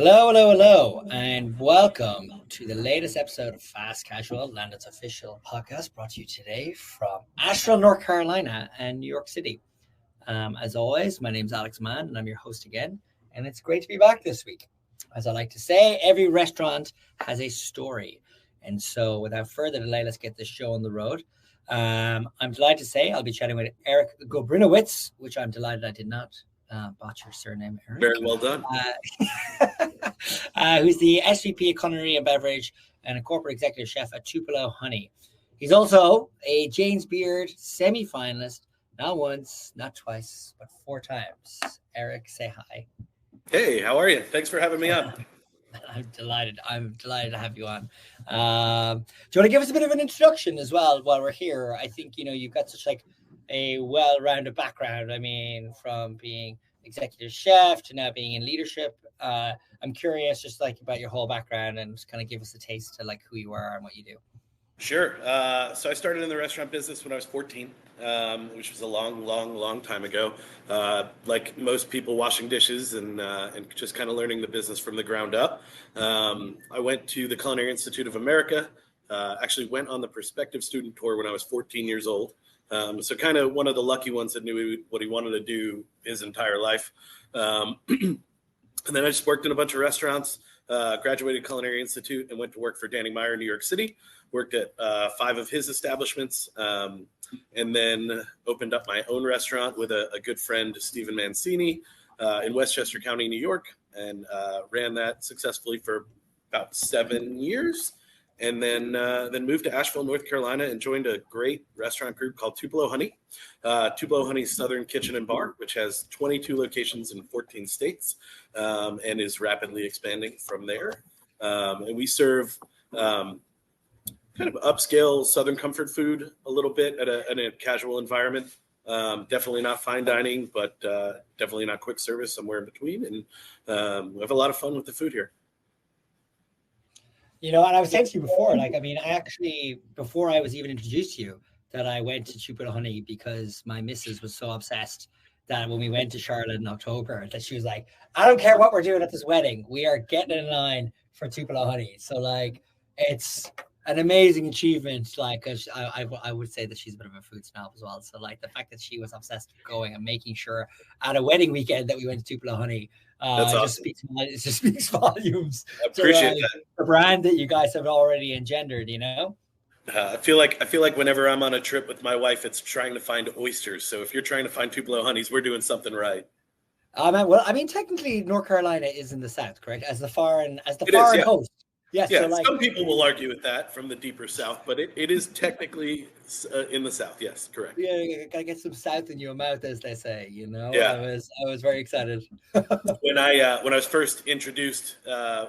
Hello, and welcome to the latest episode of Fast Casual, Landed's official podcast, brought to you today from Asheville, North Carolina, and New York City. As always, my name's Alex Mann, and I'm your host again, and it's great to be back this week. As I like to say, every restaurant has a story, and so without further delay, let's get this show on the road. I'm delighted to say I'll be chatting with Eric Gabrynowicz, which I'm delighted I did not botch your surname, Eric. Very well done. Who's the SVP of Culinary and Beverage and a corporate executive chef at Tupelo Honey. He's also a James Beard semi-finalist, not once, not twice, but 4 times. Eric, say hi. Hey, how are you? Thanks for having me on. I'm delighted to have you on. Do you want to give us a bit of an introduction as well while we're here? I think, you've got such like a well-rounded background. I mean, from being executive chef to now being in leadership. I'm curious just like about your whole background and just kind of give us a taste to like who you are and what you do. Sure. So I started in the restaurant business when I was 14, which was a long time ago. Like most people, washing dishes and just kind of learning the business from the ground up. I went to the Culinary Institute of America, actually went on the prospective student tour when I was 14 years old. So kind of one of the lucky ones that knew what he wanted to do his entire life. And then I just worked in a bunch of restaurants, graduated Culinary Institute and went to work for Danny Meyer in New York City, worked at 5 of his establishments, and then opened up my own restaurant with a good friend, Stephen Mancini, in Westchester County, New York, and ran that successfully for about 7 years. And then moved to Asheville, North Carolina, and joined a great restaurant group called Tupelo Honey. Tupelo Honey's Southern Kitchen and Bar, which has 22 locations in 14 states and is rapidly expanding from there. And we serve kind of upscale Southern comfort food a little bit in a casual environment. Definitely not fine dining, but definitely not quick service, somewhere in between. And we have a lot of fun with the food here. And I was saying to you before, before I was even introduced to you, that I went to Tupelo Honey because my missus was so obsessed that when we went to Charlotte in October, that she was like, I don't care what we're doing at this wedding. We are getting in line for Tupelo Honey. So like, it's an amazing achievement. Like, I would say that she's a bit of a food snob as well. So like the fact that she was obsessed with going and making sure at a wedding weekend that we went to Tupelo Honey, That's awesome. It just speaks volumes. I appreciate that. The brand that you guys have already engendered, I feel like whenever I'm on a trip with my wife, it's trying to find oysters. So if you're trying to find Tupelo Honeys, we're doing something right. Technically, North Carolina is in the south, correct? As the foreign host. Yes. Yeah, so some people will argue with that from the deeper south, but it is technically in the south. Yes, correct. Yeah, you gotta get some south in your mouth, as they say. Yeah. I was very excited. When I was first introduced,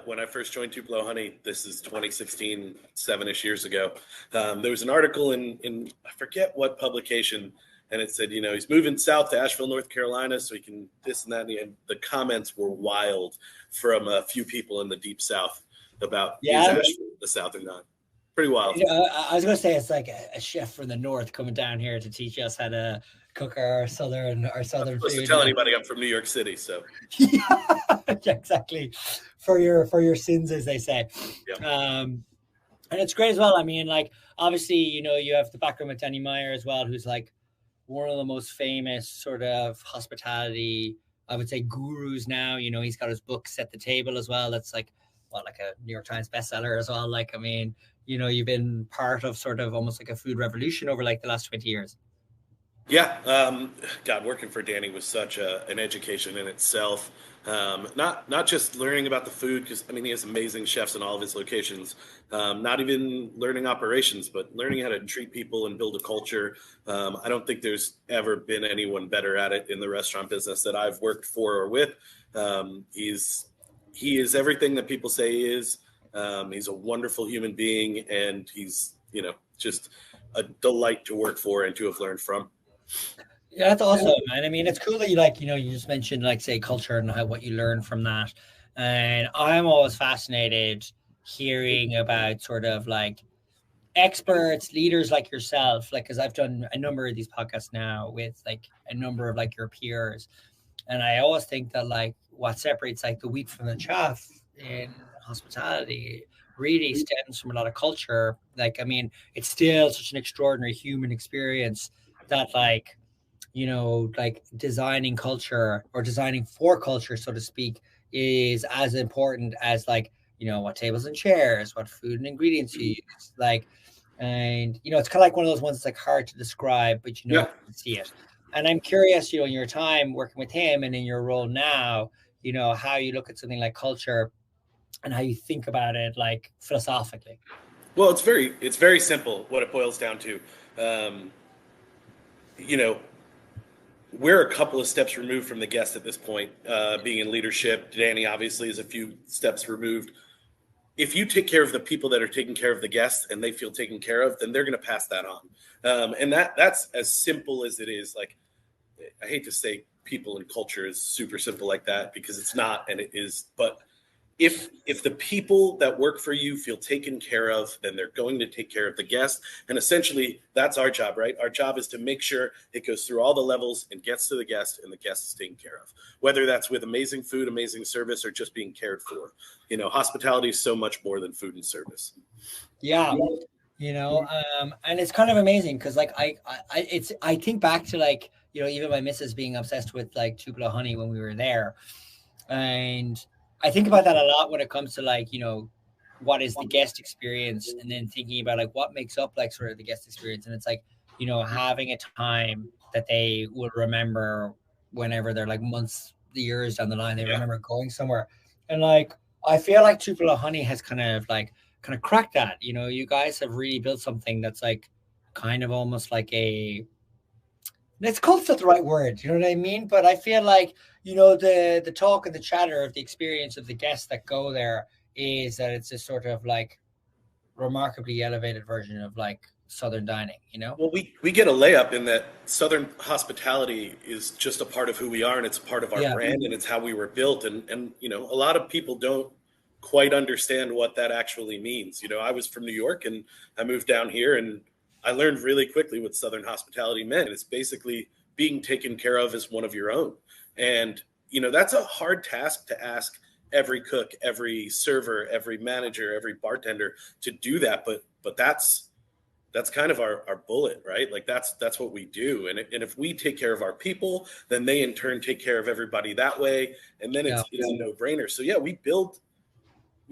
when I first joined Tupelo Honey, this is 2016, 7-ish years ago. There was an article in I forget what publication, and it said, he's moving south to Asheville, North Carolina, so he can this and that. And the comments were wild from a few people in the deep south about the south or not. Pretty wild. I was going to say it's like a chef from the north coming down here to teach us how to cook our southern I'm supposed food. to tell anybody I'm from New York City, so yeah, exactly. For your sins, as they say. Yeah. And it's great as well. I mean, like obviously, you have the background with Danny Meyer as well, who's like one of the most famous sort of hospitality, I would say, gurus now. He's got his book Set the Table as well. That's like a New York Times bestseller as well. Like, I mean, you've been part of sort of almost like a food revolution over like the last 20 years. Yeah. God, working for Danny was such an education in itself. Not just learning about the food, because he has amazing chefs in all of his locations. Not even learning operations, but learning how to treat people and build a culture. I don't think there's ever been anyone better at it in the restaurant business that I've worked for or with. He is everything that people say he is. He's a wonderful human being, and he's, just a delight to work for and to have learned from. Yeah, that's awesome, man. I mean, it's cool that you just mentioned say culture and what you learn from that. And I'm always fascinated hearing about sort of like experts, leaders like yourself, because I've done a number of these podcasts now with like a number of like your peers. And I always think that like what separates like the wheat from the chaff in hospitality really stems from a lot of culture. Like, I mean, it's still such an extraordinary human experience that, like, like designing culture or designing for culture, so to speak, is as important as like, what tables and chairs, what food and ingredients you use. Like, and it's kind of like one of those ones that's like hard to describe, but you Yeah. can see it. And I'm curious, in your time working with him and in your role now, how you look at something like culture and how you think about it, like philosophically. Well, it's very simple what it boils down to. Um, you know, we're a couple of steps removed from the guest at this point, being in leadership. Danny obviously is a few steps removed. If you take care of the people that are taking care of the guests and they feel taken care of, then they're going to pass that on. And that's as simple as it is. Like, I hate to say people and culture is super simple like that, because it's not, and it is. But if the people that work for you feel taken care of, then they're going to take care of the guest. And essentially, that's our job, right? Our job is to make sure it goes through all the levels and gets to the guest, and the guest is taken care of, whether that's with amazing food, amazing service, or just being cared for. Hospitality is so much more than food and service. Yeah. And it's kind of amazing because, like, I think back to, like, even my missus being obsessed with like Tupelo Honey when we were there, and I think about that a lot when it comes to, like, what is the guest experience, and then thinking about like what makes up like sort of the guest experience, and it's like, having a time that they will remember whenever they're like months, years down the line, they remember going somewhere, and like I feel like Tupelo Honey has kind of cracked that. You guys have really built something that's like kind of almost like a, it's cult's not the right word, you know what I mean? But I feel like, the talk and the chatter of the experience of the guests that go there is that it's a sort of like remarkably elevated version of like Southern dining. Well, we get a layup in that Southern hospitality is just a part of who we are, and it's a part of our Yeah. brand, and it's how we were built. And a lot of people don't quite understand what that actually means. I was from New York, and I moved down here, and I learned really quickly what Southern hospitality meant. It's basically being taken care of as one of your own. And that's a hard task to ask every cook, every server, every manager, every bartender to do that. But that's kind of our bullet, right? Like that's what we do. And if we take care of our people, then they in turn take care of everybody that way. And then it's a no brainer. So yeah, we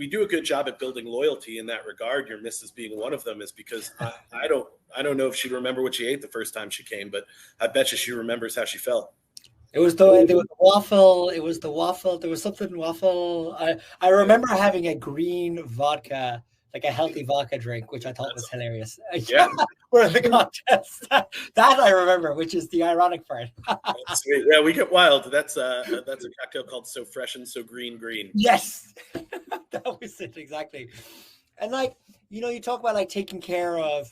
do a good job at building loyalty in that regard. Your missus being one of them is because I don't know if she'd remember what she ate the first time she came, but I bet you she remembers how she felt. There was the waffle. It was the waffle. There was something waffle. I remember having a green vodka, like a healthy vodka drink, which I thought was hilarious. Yeah. We're in the contest. That I remember, which is the ironic part. Yeah, we get wild. That's a cocktail called So Fresh and So Green. Yes, that was it exactly. And like, you talk about like taking care of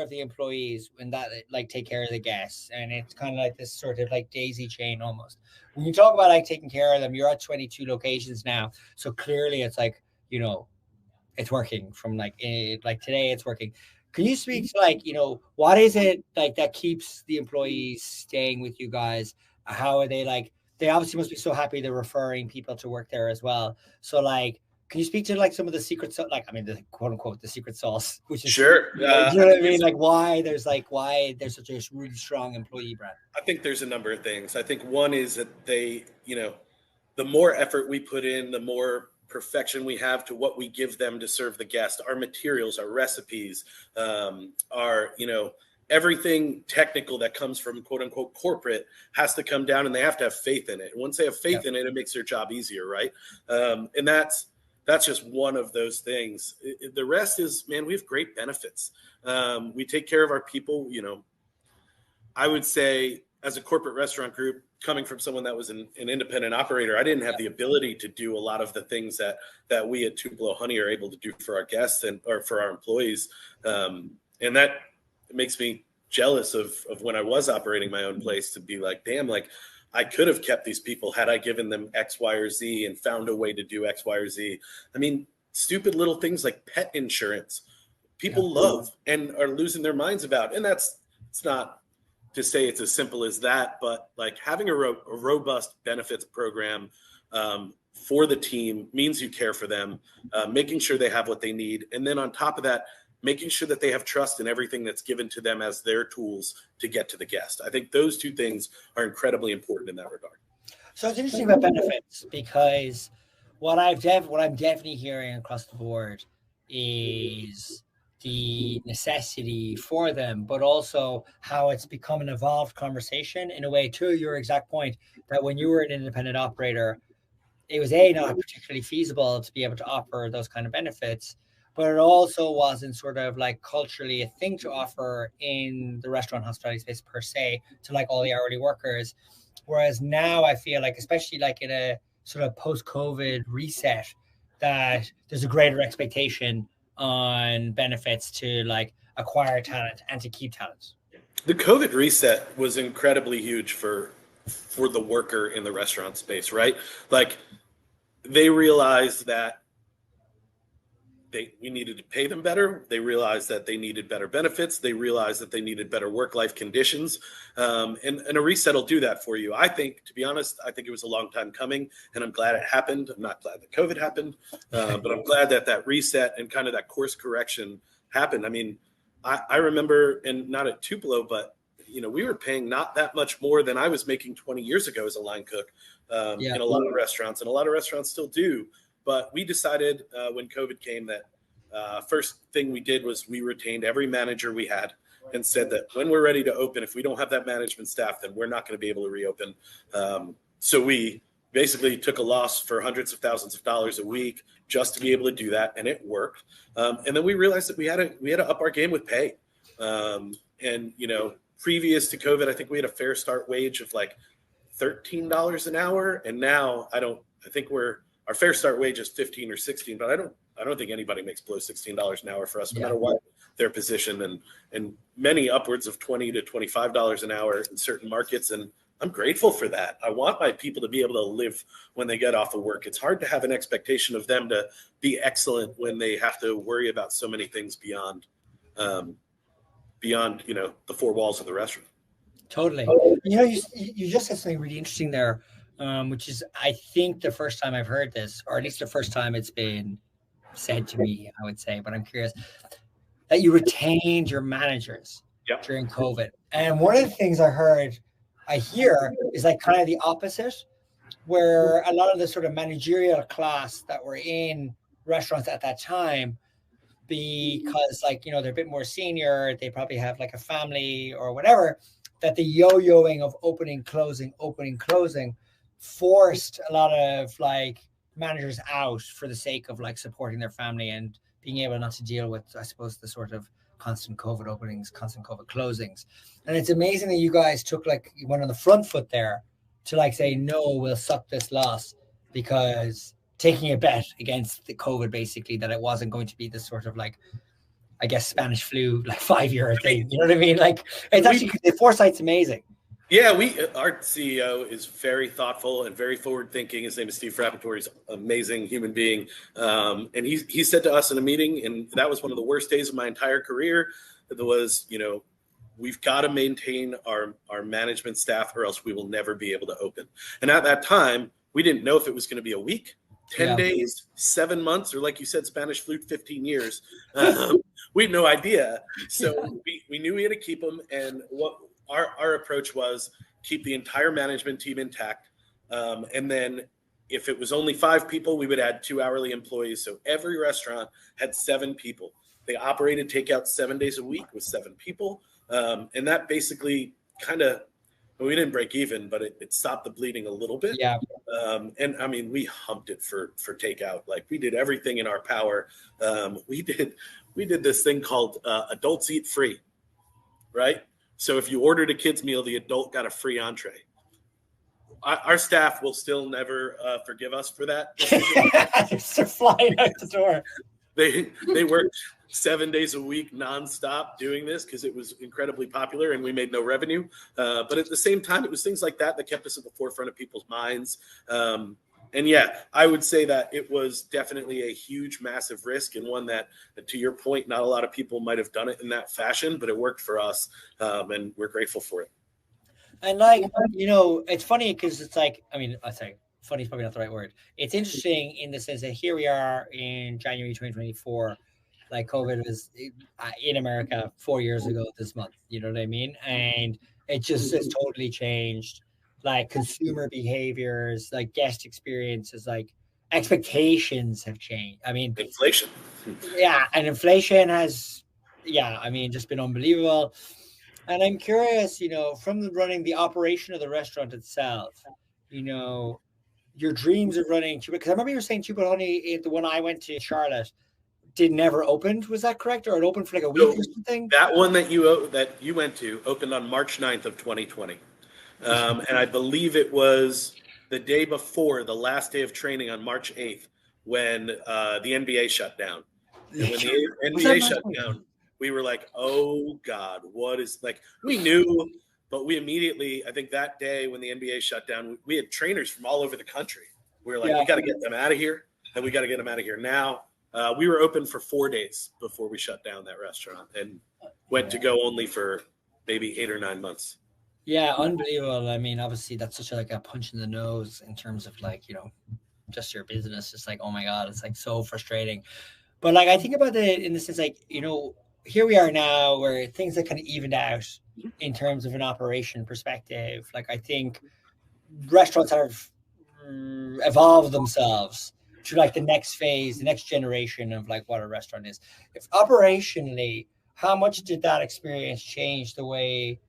the employees, and that like take care of the guests, and it's kind of like this sort of like daisy chain almost. When you talk about like taking care of them, you're at 22 locations now, so clearly it's like, it's working from like today it's working. Can you speak to like, what is it like that keeps the employees staying with you guys? How are they, like, they obviously must be so happy they're referring people to work there as well. So like, can you speak to like some of the secrets, like, I mean, the quote unquote, the secret sauce, which is sure. Do you know what I mean? Like why there's such a really strong employee brand? I think there's a number of things. I think one is that they, the more effort we put in, the more perfection we have to what we give them to serve the guest. Our materials, our recipes, our, everything technical that comes from quote unquote corporate has to come down, and they have to have faith in it. And once they have faith in it, it makes their job easier, right? And that's just one of those things. The rest is, man, we have great benefits. We take care of our people. I would say as a corporate restaurant group, coming from someone that was an independent operator, I didn't have the ability to do a lot of the things that we at Tupelo Honey are able to do for our guests or for our employees. And that makes me jealous of when I was operating my own place, to be like, damn, like I could have kept these people had I given them X, Y, or Z and found a way to do X, Y, or Z. I mean, stupid little things like pet insurance, people love and are losing their minds about. And it's not to say it's as simple as that, but like having a robust benefits program for the team means you care for them, making sure they have what they need. And then on top of that, making sure that they have trust in everything that's given to them as their tools to get to the guest. I think those two things are incredibly important in that regard. So it's interesting about benefits, because what I'm definitely hearing across the board is the necessity for them, but also how it's become an evolved conversation in a way, to your exact point, that when you were an independent operator, it was not particularly feasible to be able to offer those kind of benefits, but it also wasn't sort of like culturally a thing to offer in the restaurant hospitality space per se to like all the hourly workers. Whereas now I feel like, especially like in a sort of post-COVID reset, that there's a greater expectation on benefits to like acquire talent and to keep talent. The COVID reset was incredibly huge for the worker in the restaurant space, right? Like, they realized that we needed to pay them better. They realized that they needed better benefits. They realized that they needed better work-life conditions. And a reset will do that for you. I think, to be honest, I think it was a long time coming, and I'm glad it happened. I'm not glad that COVID happened, but I'm glad that reset and kind of that course correction happened. I mean, I remember, and not at Tupelo, but we were paying not that much more than I was making 20 years ago as a line cook in a lot of restaurants, and a lot of restaurants still do. But we decided when COVID came that first thing we did was we retained every manager we had and said that when we're ready to open, if we don't have that management staff, then we're not going to be able to reopen. So we basically took a loss for hundreds of thousands of dollars a week just to be able to do that, and it worked. And then we realized that we had to up our game with pay. And previous to COVID, I think we had a fair start wage of like $13 an hour, and now I think our fair start wage is 15 or 16, but I don't think anybody makes below $16 an hour for us, no matter what their position, and many upwards of $20 to $25 an hour in certain markets. And I'm grateful for that. I want my people to be able to live when they get off of work. It's hard to have an expectation of them to be excellent when they have to worry about so many things beyond the four walls of the restaurant. Totally. You just said something really interesting there, which is, I think, the first time I've heard this, or at least the first time it's been said to me, I would say, but I'm curious, that you retained your managers during COVID. And one of the things I hear is like kind of the opposite, where a lot of the sort of managerial class that were in restaurants at that time, because they're a bit more senior, they probably have like a family or whatever, that the yo-yoing of opening, closing forced a lot of like managers out for the sake of like supporting their family and being able not to deal with, I suppose, the sort of constant COVID openings, constant COVID closings. And it's amazing that you guys took like, you went on the front foot there to like say, no, we'll suck this loss, because taking a bet against the COVID, basically, that it wasn't going to be this sort of like, I guess, Spanish flu, like 5-year thing. You know what I mean? Like, it's actually, the foresight's amazing. Yeah, our CEO is very thoughtful and very forward thinking. His name is Steve Frappatori. He's an amazing human being. And he said to us in a meeting, and that was one of the worst days of my entire career, that was, we've got to maintain our management staff or else we will never be able to open. And at that time, we didn't know if it was going to be a week, 10 days, 7 months, or like you said, Spanish flu, 15 years. We had no idea. So we knew we had to keep them. And what our approach was, keep the entire management team intact. And then if it was only 5 people, we would add 2 hourly employees. So every restaurant had 7 people. They operated takeout 7 days a week with 7 people. And that basically we didn't break even, but it stopped the bleeding a little bit. Yeah. And I mean, we humped it for takeout. Like, we did everything in our power. We did this thing called adults eat free, right? So if you ordered a kid's meal, the adult got a free entree. Our staff will still never forgive us for that. They're flying out the door. They worked 7 days a week nonstop doing this because it was incredibly popular and we made no revenue. But at the same time, it was things like that kept us at the forefront of people's minds. And yeah, I would say that it was definitely a huge, massive risk, and one that, to your point, not a lot of people might have done it in that fashion, but it worked for us, and we're grateful for it. And like, it's funny because it's like, I mean, I say funny is probably not the right word. It's interesting in the sense that here we are in January 2024. Like COVID was in America 4 years ago this month. You know what I mean? And it just has totally changed. Like consumer behaviors, like guest experiences, like expectations have changed. I mean, Inflation. yeah, and inflation has, yeah, I mean, just been unbelievable. And I'm curious, from running the operation of the restaurant itself, you know, your dreams of running Tupelo, because I remember you were saying Tupelo Honey, the one I went to in Charlotte, did never opened. Was that correct? Or it opened for like a week So or something? that one that you went to opened on March 9th of 2020. And I believe it was the day before the last day of training on March 8th when the NBA shut down. And when the NBA shut down, we were like, oh God, what is, like, we knew, but we immediately, I think that day when the NBA shut down, we had trainers from all over the country. We were like, we got to get them out of here, and we got to get them out of here now. We were open for 4 days before we shut down that restaurant and went to go only for maybe 8 or 9 months. Yeah, unbelievable. I mean, obviously that's such a punch in the nose in terms of like, just your business. It's like, oh my God, it's like so frustrating. But like I think about it in the sense like, here we are now where things are kind of evened out in terms of an operation perspective. Like I think restaurants have evolved themselves to like the next phase, the next generation of like what a restaurant is. If operationally, how much did that experience change the way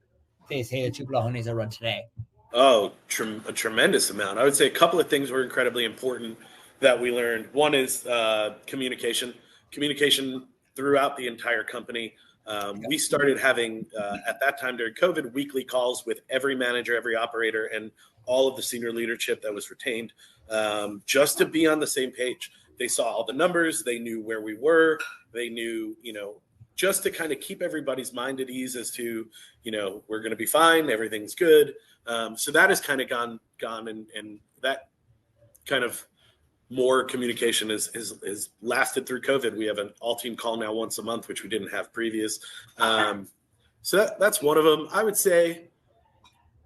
they say the Tupelo Honeys are run today? Oh, a tremendous amount. I would say a couple of things were incredibly important that we learned. One is communication throughout the entire company. We started having, at that time during COVID, weekly calls with every manager, every operator, and all of the senior leadership that was retained, just to be on the same page. They saw all the numbers. They knew where we were. They knew, just to kind of keep everybody's mind at ease as to, we're going to be fine. Everything's good. So that has kind of gone and that kind of more communication is lasted through COVID. We have an all team call now once a month, which we didn't have previous. So that's one of them. I would say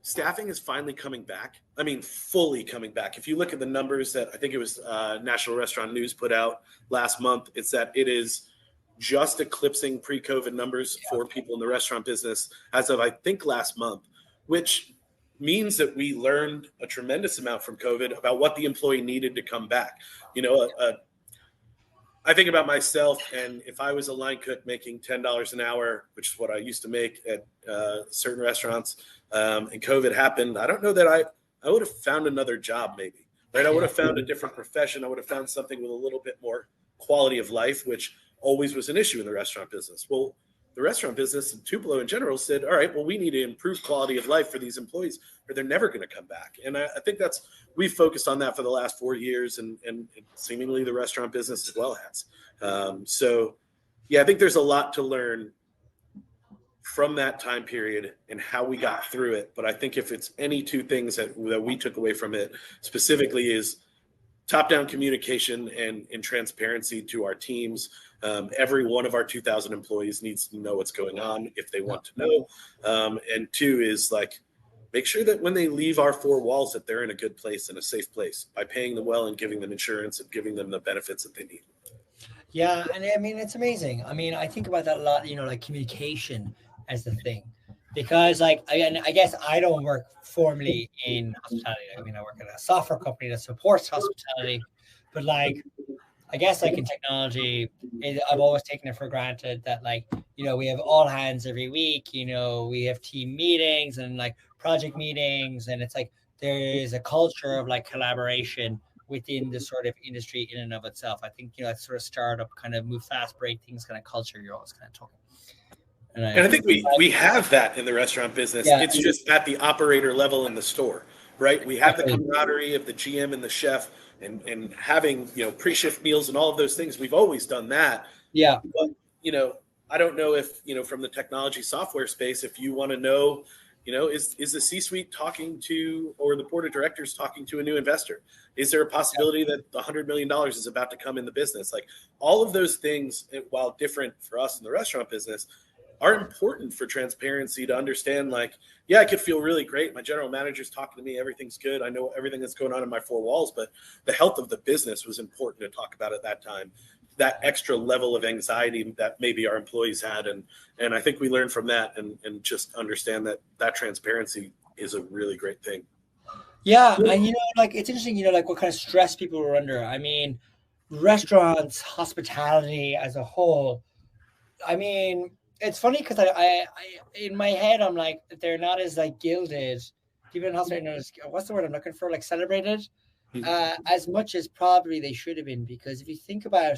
staffing is finally coming back. I mean, fully coming back. If you look at the numbers that I think it was National Restaurant News put out last month, it's that it is just eclipsing pre-COVID numbers for people in the restaurant business as of, I think, last month, which means that we learned a tremendous amount from COVID about what the employee needed to come back. I think about myself, and if I was a line cook making $10 an hour, which is what I used to make at certain restaurants, and COVID happened, I don't know that I would have found another job maybe, right? I would have found a different profession. I would have found something with a little bit more quality of life, which always was an issue in the restaurant business. Well, the restaurant business and Tupelo in general said, all right, well, we need to improve quality of life for these employees or they're never going to come back. And I think we've focused on that for the last 4 years and seemingly the restaurant business as well has. So yeah, I think there's a lot to learn from that time period and how we got through it. But I think if it's any two things that we took away from it specifically is top-down communication and transparency to our teams. Every one of our 2,000 employees needs to know what's going on if they want to know. And two is like, make sure that when they leave our four walls that they're in a good place and a safe place by paying them well and giving them insurance and giving them the benefits that they need. Yeah. And I mean, it's amazing. I mean, I think about that a lot, like communication as the thing, because like, I guess I don't work formally in hospitality. I mean, I work at a software company that supports hospitality, but like, I guess like in technology, I've always taken it for granted that like, we have all hands every week, we have team meetings and like project meetings. And it's like, there is a culture of like collaboration within the sort of industry in and of itself. I think, that sort of startup kind of move fast, break things kind of culture you're always kind of talking. And I think we have that in the restaurant business. Yeah. It's just at the operator level in the store, right? We have the camaraderie of the GM and the chef and having, pre-shift meals and all of those things. We've always done that. Yeah. But, I don't know if, from the technology software space, if you want to know, is the C-suite talking to, or the board of directors talking to a new investor? Is there a possibility that the $100 million is about to come in the business? Like all of those things, while different for us in the restaurant business, are important for transparency, to understand, like, yeah, I could feel really great. My general manager's talking to me. Everything's good. I know everything that's going on in my four walls, but the health of the business was important to talk about at that time. That extra level of anxiety that maybe our employees had. And I think we learned from that, and just understand that transparency is a really great thing. Yeah, and like it's interesting, like what kind of stress people were under. I mean, restaurants, hospitality as a whole. I mean, it's funny because I in my head I'm like they're not as like gilded. People in hospitality are not as, what's the word I'm looking for? Like celebrated, as much as probably they should have been. Because if you think about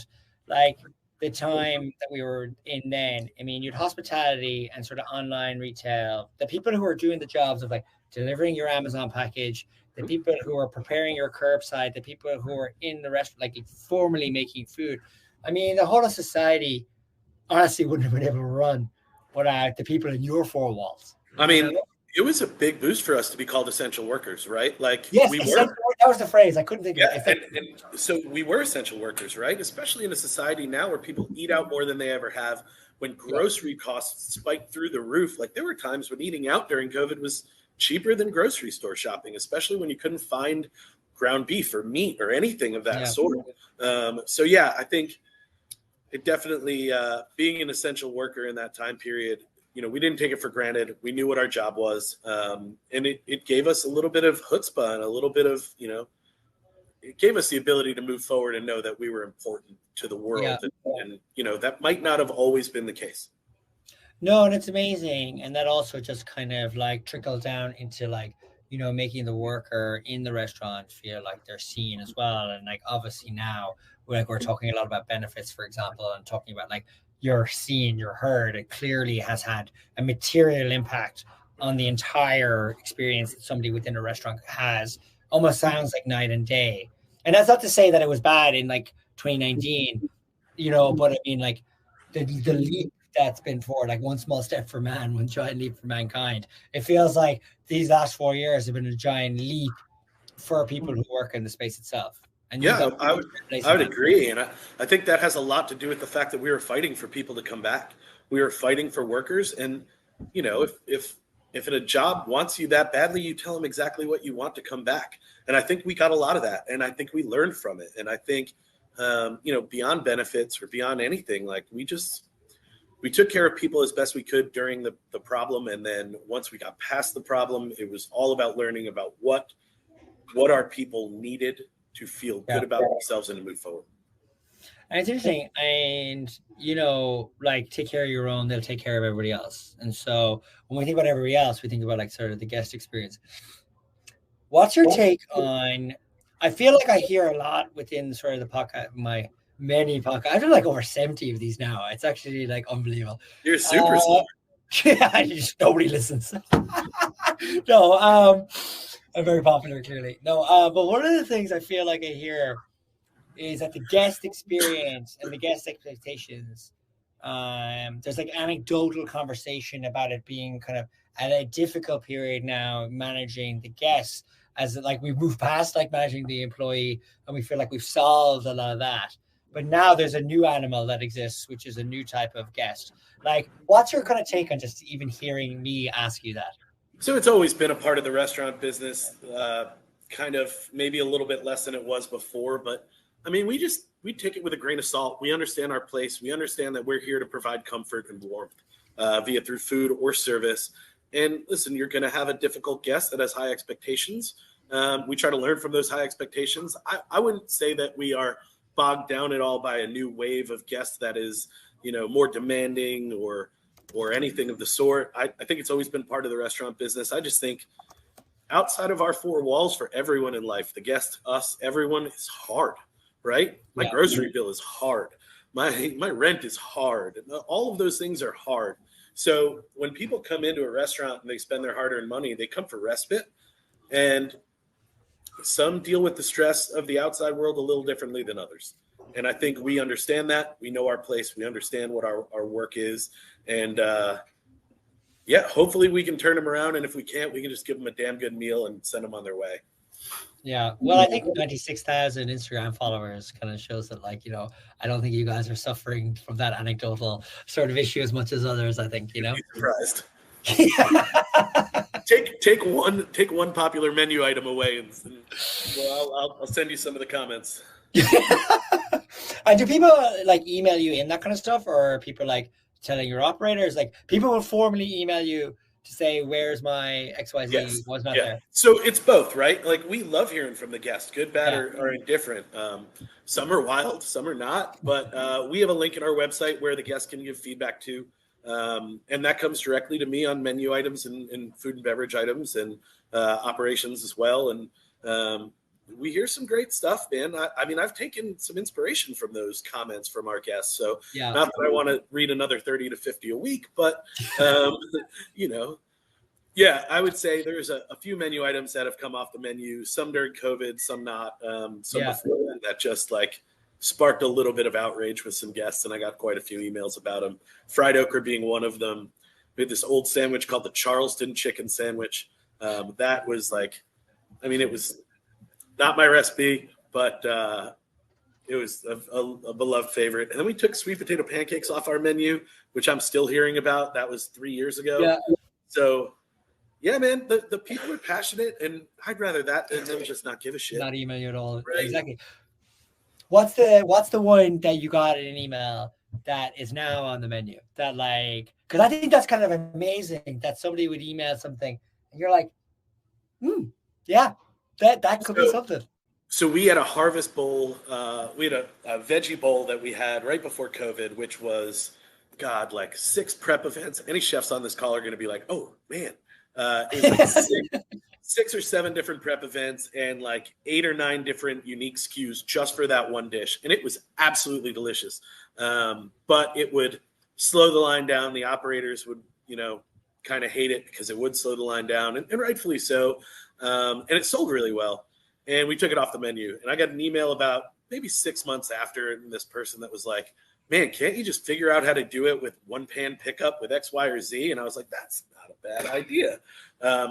like the time that we were in then, I mean, you'd hospitality and sort of online retail, the people who are doing the jobs of like delivering your Amazon package, the people who are preparing your curbside, the people who are in the restaurant, like formally making food. I mean, the whole of society honestly wouldn't have been able to run without the people in your four walls. I mean, it was a big boost for us to be called essential workers, right? Like, yes, we were. That was the phrase. I couldn't think of it. And so we were essential workers, right? Especially in a society now where people eat out more than they ever have. When grocery costs spiked through the roof, like there were times when eating out during COVID was cheaper than grocery store shopping, especially when you couldn't find ground beef or meat or anything of that sort. So yeah, I think it definitely, being an essential worker in that time period, we didn't take it for granted. We knew what our job was. And it gave us a little bit of chutzpah and a little bit of, it gave us the ability to move forward and know that we were important to the world. And that might not have always been the case. No, and it's amazing. And that also just kind of like trickled down into like, making the worker in the restaurant feel like they're seen as well. And like, obviously now we're talking a lot about benefits, for example, and talking about like you're seen, you're heard. It clearly has had a material impact on the entire experience that somebody within a restaurant has. Almost sounds like night and day. And that's not to say that it was bad in like 2019, but I mean like the leap that's been forward, like one small step for man, one giant leap for mankind. It feels like these last 4 years have been a giant leap for people who work in the space itself. And yeah, I would agree. And I think that has a lot to do with the fact that we were fighting for people to come back. We were fighting for workers. And, if a job wants you that badly, you tell them exactly what you want to come back. And I think we got a lot of that. And I think we learned from it. And I think, beyond benefits or beyond anything, like we took care of people as best we could during the problem. And then once we got past the problem, it was all about learning about what our people needed to feel good about themselves and to move forward. And it's interesting. And, like take care of your own, they'll take care of everybody else. And so when we think about everybody else, we think about like sort of the guest experience. What's your take on, I feel like I hear a lot within sort of the podcast, my many podcasts. I've done like over 70 of these now. It's actually like unbelievable. You're super smart. Yeah, nobody listens. No, I'm very popular, clearly. No, but one of the things I feel like I hear is that the guest experience and the guest expectations, there's like anecdotal conversation about it being kind of at a difficult period now, managing the guests, as like we've moved past like managing the employee and we feel like we've solved a lot of that. But now there's a new animal that exists, which is a new type of guest. Like, what's your kind of take on just even hearing me ask you that? So it's always been a part of the restaurant business, kind of maybe a little bit less than it was before. But I mean, we take it with a grain of salt. We understand our place. We understand that we're here to provide comfort and warmth via through food or service. And listen, you're going to have a difficult guest that has high expectations. We try to learn from those high expectations. I wouldn't say that we are bogged down at all by a new wave of guests that is, more demanding or anything of the sort. I think it's always been part of the restaurant business. I just think outside of our four walls, for everyone in life, the guest, us, everyone, is hard, right? My grocery bill is hard. My rent is hard. All of those things are hard. So when people come into a restaurant and they spend their hard-earned money, they come for respite. And some deal with the stress of the outside world a little differently than others. And I think we understand that. We know our place. We understand what our work is. And, hopefully we can turn them around. And if we can't, we can just give them a damn good meal and send them on their way. Yeah. Well, I think 96,000 Instagram followers kind of shows that, like, I don't think you guys are suffering from that anecdotal sort of issue as much as others, I think, You'd be surprised. Yeah. Take one popular menu item away, and well, I'll send you some of the comments. And do people like email you in that kind of stuff, or are people like telling your operators? Like, people will formally email you to say, "Where's my XYZ? Yes. Was not Yeah. there." So it's both, right? Like, we love hearing from the guests, good, bad, Yeah. or indifferent. Some are wild, some are not. But we have a link in our website where the guests can give feedback to. And that comes directly to me on menu items and food and beverage items and operations as well. And we hear some great stuff, man. I mean, I've taken some inspiration from those comments from our guests. So Yeah. not that I want to read another 30 to 50 a week, but, you know, yeah, I would say there's a few menu items that have come off the menu, some during COVID, some not, some before that just like sparked a little bit of outrage with some guests, and I got quite a few emails about them. Fried okra being one of them. We had this old sandwich called the Charleston chicken sandwich. That was like, I mean, it was not my recipe, but it was a beloved favorite. And then we took sweet potato pancakes off our menu, which I'm still hearing about. That was 3 years ago. Yeah. So, yeah, man, the people are passionate, and I'd rather that than them just not give a shit. Not email you at all. Right. Exactly. What's the one that you got in an email that is now on the menu? That, like, because I think that's kind of amazing that somebody would email something and you're like, yeah, that could be something. So we had a harvest bowl. We had a veggie bowl that we had right before COVID, which was, God, like 6 prep events. Any chefs on this call are going to be like, oh, man. It was like six or 7 different prep events and like 8 or 9 different unique SKUs just for that one dish. And it was absolutely delicious. But it would slow the line down. The operators would, kind of hate it because it would slow the line down, and rightfully so. And it sold really well. And we took it off the menu. And I got an email about maybe 6 months after, and this person that was like, man, can't you just figure out how to do it with one pan pickup with X, Y, or Z? And I was like, that's not a bad idea.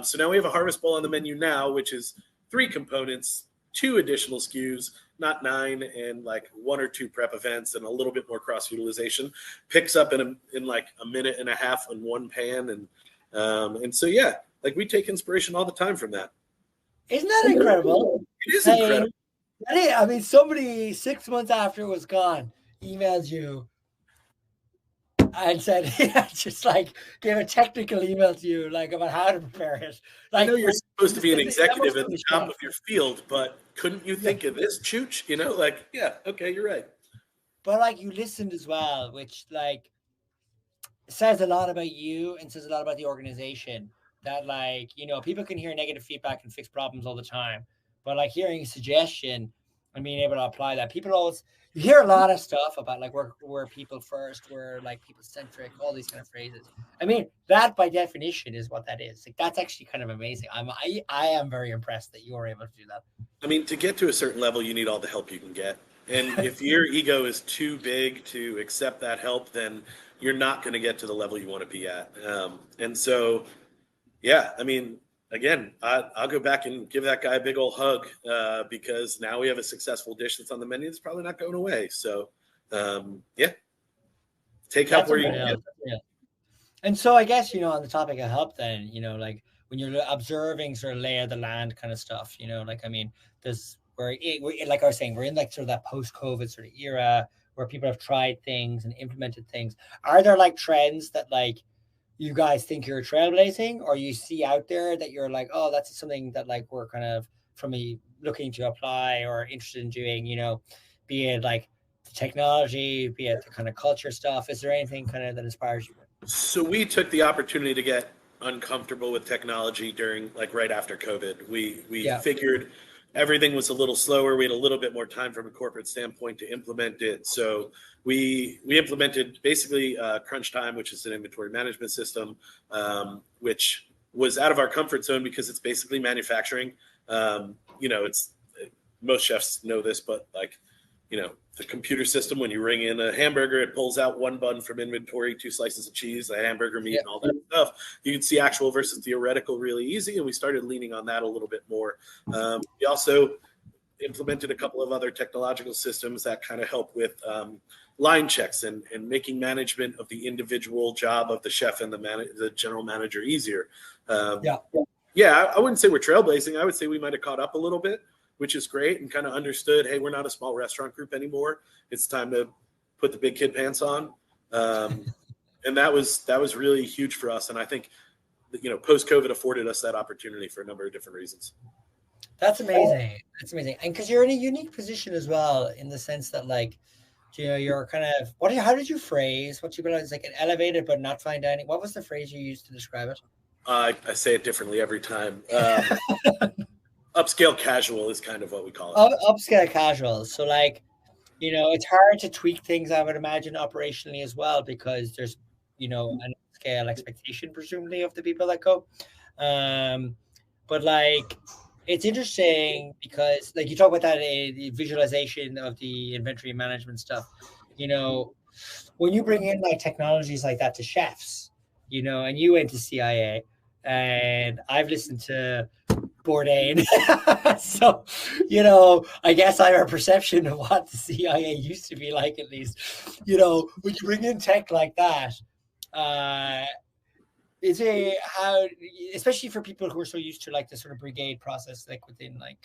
So now we have a harvest bowl on the menu now, which is 3 components, 2 additional SKUs, not 9, and like 1 or 2 prep events and a little bit more cross utilization. Picks up in like a minute and a half on one pan, and so yeah, like we take inspiration all the time from that. Isn't that incredible? It is incredible. I mean, somebody 6 months after it was gone emailed you and said, just like gave a technical email to you, like about how to prepare it. Like, I know you're supposed to be an executive at the top of your field, but couldn't you think of this, Chooch? Like, yeah, okay, you're right. But like, you listened as well, which like says a lot about you and says a lot about the organization. That, like, people can hear negative feedback and fix problems all the time, but like hearing a suggestion and being able to apply that. People always, you hear a lot of stuff about like we're people first, we're like people centric, all these kind of phrases. I mean, that by definition is what that is. Like, that's actually kind of amazing. I am very impressed that you were able to do that. I mean, to get to a certain level, you need all the help you can get. And if your ego is too big to accept that help, then you're not going to get to the level you want to be at. And so, yeah, I mean, again, I'll go back and give that guy a big old hug because now we have a successful dish that's on the menu that's probably not going away. So, yeah, take help where you can get. Yeah. And so I guess, on the topic of help then, like when you're observing sort of lay of the land kind of stuff, like, I mean, we're like I was saying, we're in like sort of that post-COVID sort of era where people have tried things and implemented things. Are there like trends that like you guys think you're trailblazing, or you see out there that you're like, oh, that's something that like we're kind of looking to apply or interested in doing, be it like the technology, be it the kind of culture stuff? Is there anything kind of that inspires you? So we took the opportunity to get uncomfortable with technology during like right after COVID. We figured everything was a little slower. We had a little bit more time from a corporate standpoint to implement it. So we implemented basically Crunch Time, which is an inventory management system, which was out of our comfort zone because it's basically manufacturing. It's most chefs know this, but like, the computer system, when you ring in a hamburger, it pulls out one bun from inventory, 2 slices of cheese, a hamburger meat, and all that stuff. You can see actual versus theoretical really easy, and we started leaning on that a little bit more. We also implemented a couple of other technological systems that kind of help with line checks and making management of the individual job of the chef and the general manager easier. I wouldn't say we're trailblazing. I would say we might have caught up a little bit, which is great, and kind of understood, hey, we're not a small restaurant group anymore. It's time to put the big kid pants on. And that was really huge for us. And I think, post-COVID afforded us that opportunity for a number of different reasons. That's amazing. That's amazing. And because you're in a unique position as well, in the sense that, like, you're kind of, how did you phrase what you realize, like an elevated but not fine dining? What was the phrase you used to describe it? I say it differently every time. Upscale casual is kind of what we call it. Upscale casual. So, like, it's hard to tweak things, I would imagine, operationally as well, because there's, an upscale expectation, presumably, of the people that go. But, like, it's interesting because, like, you talk about that the visualization of the inventory management stuff. When you bring in, like, technologies like that to chefs, and you went to CIA, and I've listened to Bourdain. So, I guess I have a perception of what the CIA used to be like, at least. When you bring in tech like that, especially for people who are so used to, like, the sort of brigade process, like within, like,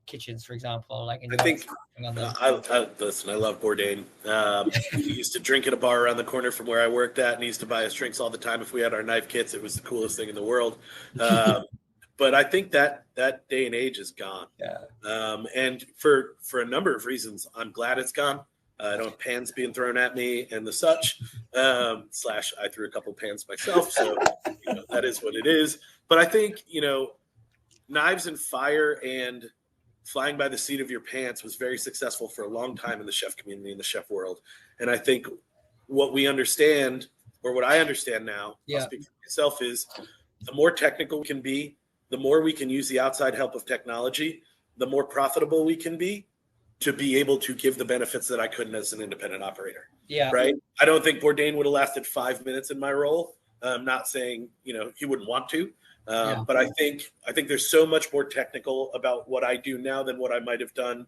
kitchens, for example. Like, I think listen, I love Bourdain. He used to drink at a bar around the corner from where I worked at, and he used to buy us drinks all the time. If we had our knife kits, it was the coolest thing in the world. But I think that day and age is gone. And for a number of reasons, I'm glad it's gone. I don't have pans being thrown at me and the such. / I threw a couple pans myself, so that is what it is. But I think knives and fire and flying by the seat of your pants was very successful for a long time in the chef community, in the chef world. And I think what we understand, or what I understand now, I'll speak for myself, is the more technical we can be, the more we can use the outside help of technology, the more profitable we can be to be able to give the benefits that I couldn't as an independent operator. Right? I don't think Bourdain would have lasted 5 minutes in my role. I'm not saying, he wouldn't want to. But I think there's so much more technical about what I do now than what I might have done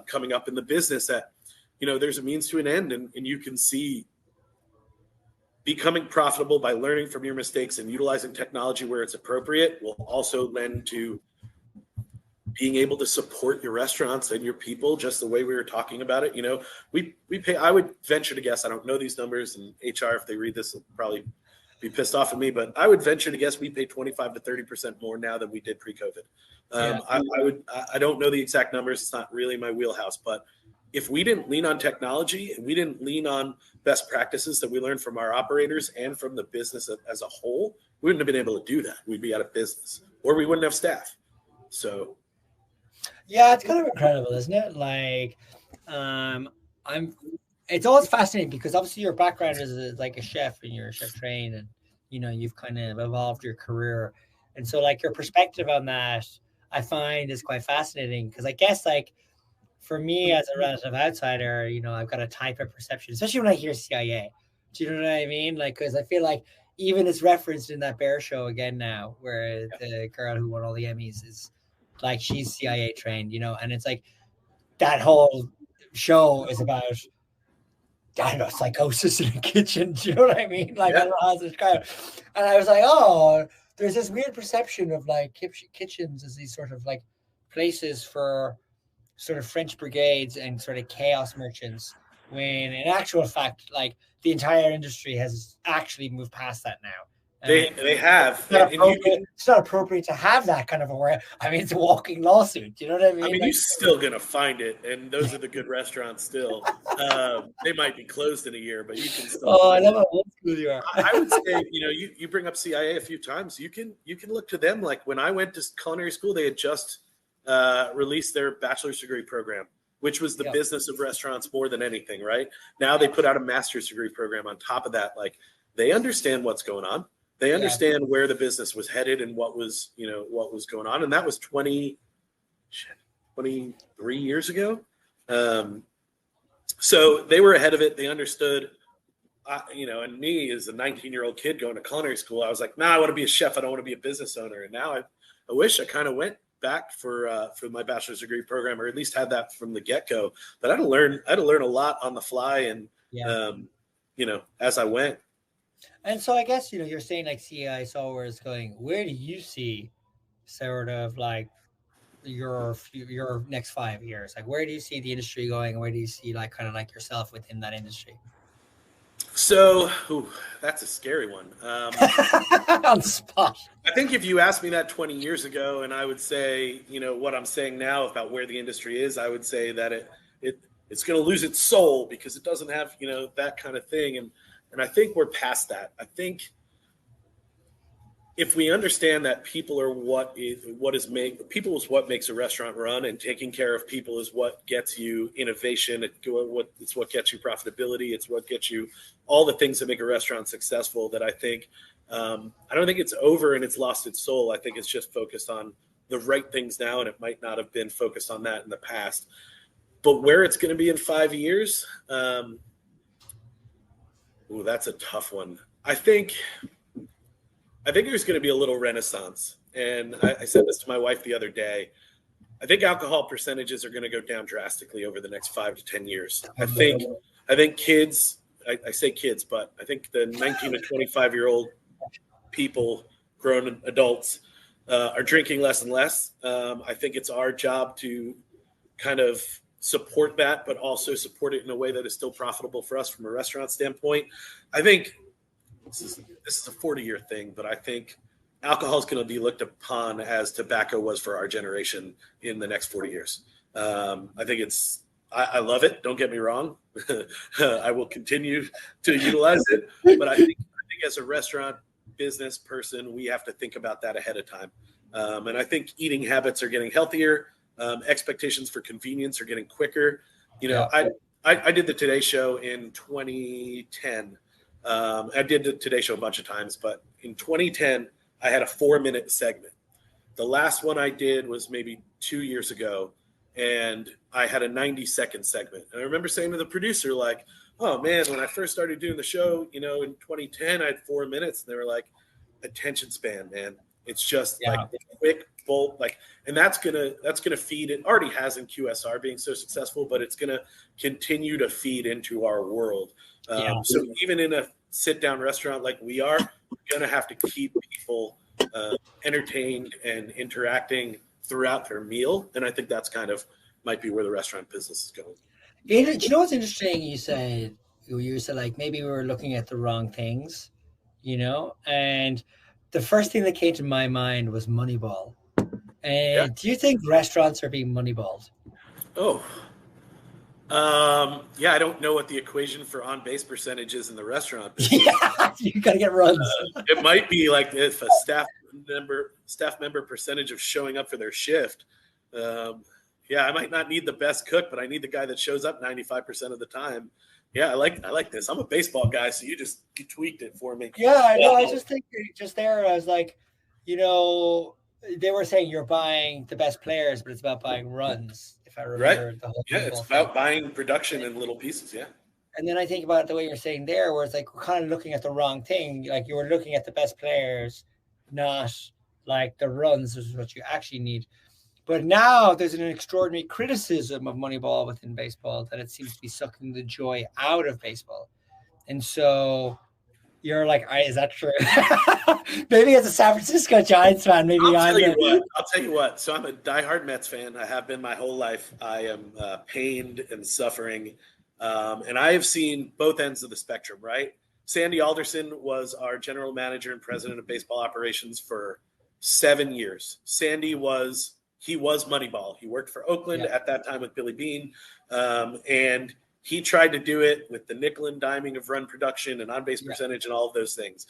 coming up in the business, that, there's a means to an end, and you can see becoming profitable by learning from your mistakes and utilizing technology where it's appropriate will also lend to being able to support your restaurants and your people just the way we were talking about it. We pay, I would venture to guess, I don't know these numbers, and HR, if they read this, will probably be pissed off at me, but I would venture to guess we pay 25 to 30% more now than we did pre-COVID. I don't know the exact numbers. It's not really my wheelhouse, but if we didn't lean on technology and we didn't lean on best practices that we learned from our operators and from the business as a whole, we wouldn't have been able to do that. We'd be out of business, or we wouldn't have staff. So, yeah, it's kind of incredible, isn't it? Like, it's always fascinating because obviously your background is like a chef, and you're chef trained, and you've kind of evolved your career, and so, like, your perspective on that I find is quite fascinating, because I guess, like, for me as a relative outsider, I've got a type of perception, especially when I hear CIA. Do you know what I mean? Like, because I feel like even it's referenced in that Bear show again now, where the girl who won all the Emmys is like, she's CIA trained, and it's like that whole show is about, I don't know, psychosis in a kitchen. Do you know what I mean? Like, I don't know how to describe it. And I was like, oh, there's this weird perception of, like, kitchens as these sort of, like, places for sort of French brigades and sort of chaos merchants, when in actual fact, like, the entire industry has actually moved past that now. They have. It's not appropriate to have that kind of it's a walking lawsuit. You know what I mean? I mean, you're still going to find it, and those are the good restaurants still. They might be closed in a year, but you can still. Oh, I love how old school you are. I would say, you bring up CIA a few times. You can look to them. Like, when I went to culinary school, they had just released their bachelor's degree program, which was the business of restaurants more than anything, right? Now they put out a master's degree program on top of that. Like, they understand what's going on. They understand where the business was headed and what was going on. And that was 23 years ago. So they were ahead of it. They understood, and me as a 19-year-old kid going to culinary school, I was like, nah, I want to be a chef. I don't want to be a business owner. And now I wish I kind of went back for my bachelor's degree program, or at least had that from the get-go. But I had to learn a lot on the fly, and as I went. And so I guess you're saying like CI saw where it's going. Where do you see sort of like your next 5 years? Like, where do you see the industry going, and where do you see like kind of like yourself within that industry? So that's a scary one. On the spot. I think if you asked me that 20 years ago, and I would say, what I'm saying now about where the industry is, I would say that it's going to lose its soul because it doesn't have, that kind of thing. And I think we're past that. I think if we understand that people are what makes a restaurant run, and taking care of people is what gets you innovation. It's what gets you profitability. It's what gets you all the things that make a restaurant successful. That I think, I don't think it's over and it's lost its soul. I think it's just focused on the right things now, and it might not have been focused on that in the past. But where it's going to be in 5 years, that's a tough one. I think there's going to be a little renaissance. And I said this to my wife the other day. I think alcohol percentages are going to go down drastically over the next 5 to 10 years. I think kids, I say kids, but I think the 19 to 25-year-old people, grown adults, are drinking less and less. I think it's our job to kind of support that, but also support it in a way that is still profitable for us from a restaurant standpoint. I think this is a 40-year thing, but I think alcohol is going to be looked upon as tobacco was for our generation in the next 40 years. I think I love it. Don't get me wrong. I will continue to utilize it, but I think as a restaurant business person, we have to think about that ahead of time. And I think eating habits are getting healthier. Expectations for convenience are getting quicker. I did the Today Show in 2010. I did the Today Show a bunch of times, but in 2010, I had a 4-minute segment. The last one I did was maybe 2 years ago, and I had a 90-second segment. And I remember saying to the producer, like, oh man, when I first started doing the show, in 2010, I had 4 minutes. And they were like, attention span, man. It's just like quick, bolt, and that's gonna feed. It already has in QSR being so successful, but it's gonna continue to feed into our world. So even in a sit-down restaurant like we are, we're gonna have to keep people entertained and interacting throughout their meal, and I think that's kind of might be where the restaurant business is going. Do you know what's interesting? You said like maybe we were looking at the wrong things, and the first thing that came to my mind was Moneyball. And do you think restaurants are being moneyballed? Oh, I don't know what the equation for on-base percentage is in the restaurant business. Yeah, you got to get runs. It might be like if a staff member percentage of showing up for their shift. I might not need the best cook, but I need the guy that shows up 95% of the time. Yeah, I like this. I'm a baseball guy, so you tweaked it for me. Yeah, I know. I just think just there, I was like, they were saying you're buying the best players, but it's about buying runs, if I remember the whole thing. It's about buying production in little pieces, yeah. And then I think about it the way you're saying there, where it's like we're kind of looking at the wrong thing. Like you were looking at the best players, not like the runs, which is what you actually need. But now there's an extraordinary criticism of Moneyball within baseball that it seems to be sucking the joy out of baseball. And so you're like, is that true? Maybe as a San Francisco Giants fan, maybe I'll tell you what. So I'm a diehard Mets fan. I have been my whole life. I am pained and suffering. And I have seen both ends of the spectrum, right? Sandy Alderson was our general manager and president of baseball operations for 7 years. Sandy was Moneyball. He worked for Oakland at that time with Billy Beane. And he tried to do it with the nickel and diming of run production and on-base percentage and all of those things.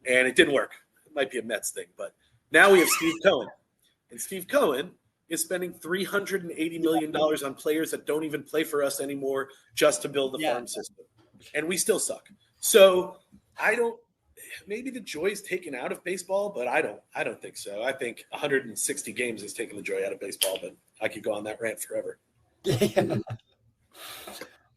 And it didn't work. It might be a Mets thing. But now we have Steve Cohen. And Steve Cohen is spending $380 million on players that don't even play for us anymore just to build the farm system. And we still suck. So maybe the joy is taken out of baseball, but I don't think so. I think 160 games is taking the joy out of baseball, but I could go on that rant forever.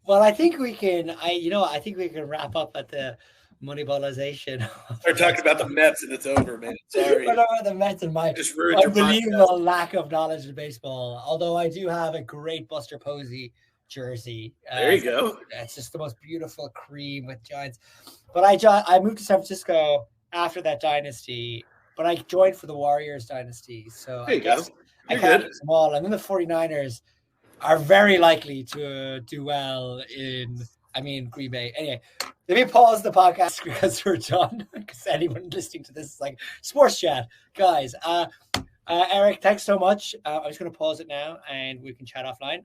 Well, I think we can. I think we can wrap up at the Moneyballization. Start talking about the Mets and it's over, man. Sorry. But over the Mets and my Just ruined your unbelievable lack of knowledge of baseball. Although I do have a great Buster Posey jersey. There you go. It's just the most beautiful cream with Giants. But I moved to San Francisco after that dynasty, but I joined for the Warriors dynasty. So there you go. I can't lose them all. And then the 49ers are very likely to do well in Green Bay. Anyway, let me pause the podcast because we're done. Because anyone listening to this is like sports chat, guys. Eric, thanks so much. I'm just going to pause it now, and we can chat offline.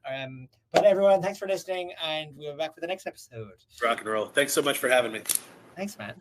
But everyone, thanks for listening, and we'll be back for the next episode. Rock and roll. Thanks so much for having me. Thanks, man.